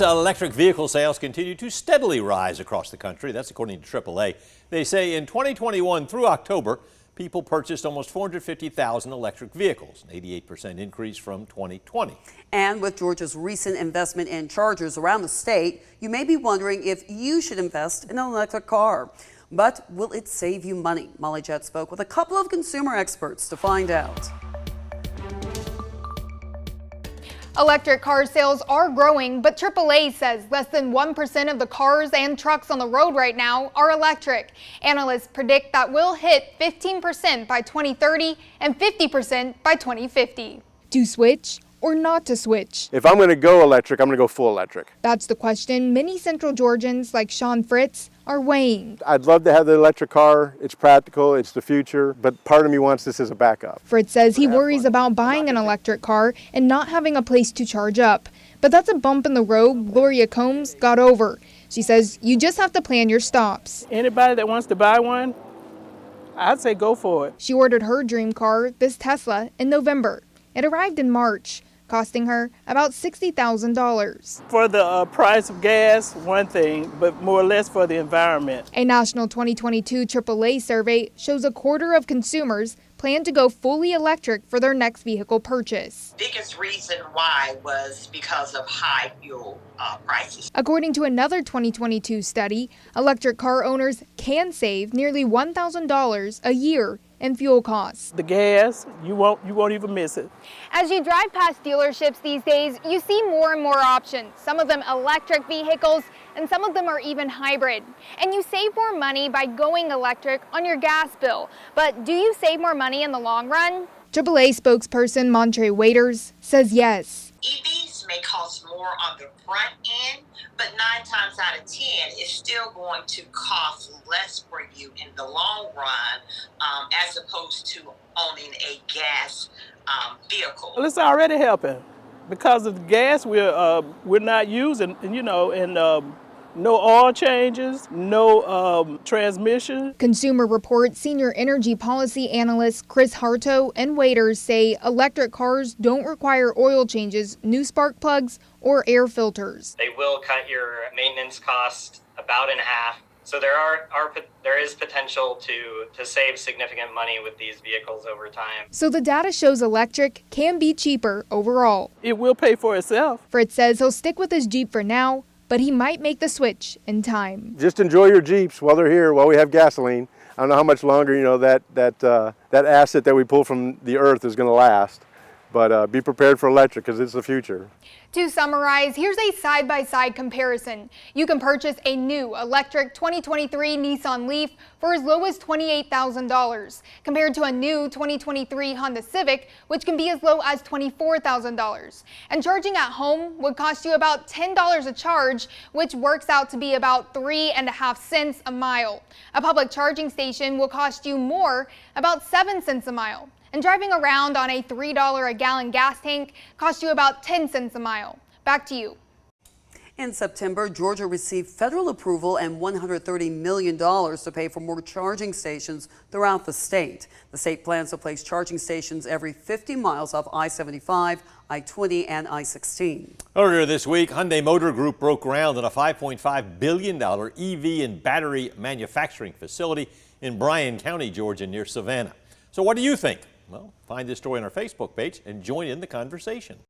Electric vehicle sales continue to steadily rise across the country. That's according to AAA. They say in 2021 through October, people purchased almost 450,000 electric vehicles, an 88% increase from 2020. And with Georgia's recent investment in chargers around the state, you may be wondering if you should invest in an electric car. But will it save you money? Molly Jett spoke with a couple of consumer experts to find out. Electric car sales are growing, but AAA says less than 1% of the cars and trucks on the road right now are electric. Analysts predict that will hit 15% by 2030 and 50% by 2050. To switch or not to switch? If I'm going to go electric, I'm going to go full electric. That's the question many Central Georgians like Sean Fritz are weighing. I'd love to have the electric car. It's practical, it's the future, but part of me wants this as a backup. Fritz says he worries about buying an electric car and not having a place to charge up. But that's a bump in the road Gloria Combs got over. She says you just have to plan your stops. Anybody that wants to buy one, I'd say go for it. She ordered her dream car, this Tesla, in November. It arrived in March, costing her about $60,000. For the price of gas, one thing, but more or less for the environment. A national 2022 AAA survey shows a quarter of consumers plan to go fully electric for their next vehicle purchase. Biggest reason why was because of high fuel prices. According to another 2022 study, electric car owners can save nearly $1,000 a year in fuel costs. The gas, you won't even miss it. As you drive past dealerships these days, you see more and more options. Some of them electric vehicles, and some of them are even hybrid. And you save more money by going electric on your gas bill. But do you save more money in the long run? AAA spokesperson Montre Waiters says yes. EVs may cost more on the front end, but 9 times out of 10, it's still going to cost less for you in the long run, as opposed to owning a gas vehicle. Well, it's already helping because of the gas we're not using, and no oil changes, no transmission. Consumer Reports senior energy policy analyst Chris Harto and Waiters say electric cars don't require oil changes, new spark plugs, or air filters. They will cut your maintenance cost about in half. So there is potential to save significant money with these vehicles over time. So the data shows electric can be cheaper overall. It will pay for itself. Fritz says he'll stick with his Jeep for now, but he might make the switch in time. Just enjoy your Jeeps while they're here, while we have gasoline. I don't know how much longer, that asset that we pull from the earth is going to last. But be prepared for electric because it's the future. To summarize, here's a side-by-side comparison. You can purchase a new electric 2023 Nissan Leaf for as low as $28,000 compared to a new 2023 Honda Civic, which can be as low as $24,000. And charging at home would cost you about $10 a charge, which works out to be about 3.5 cents a mile. A public charging station will cost you more, about 7 cents a mile. And driving around on a $3 a gallon gas tank costs you about 10 cents a mile. Back to you. In September, Georgia received federal approval and $130 million to pay for more charging stations throughout the state. The state plans to place charging stations every 50 miles off I-75, I-20, and I-16. Earlier this week, Hyundai Motor Group broke ground on a $5.5 billion EV and battery manufacturing facility in Bryan County, Georgia, near Savannah. So what do you think? Well, find this story on our Facebook page and join in the conversation.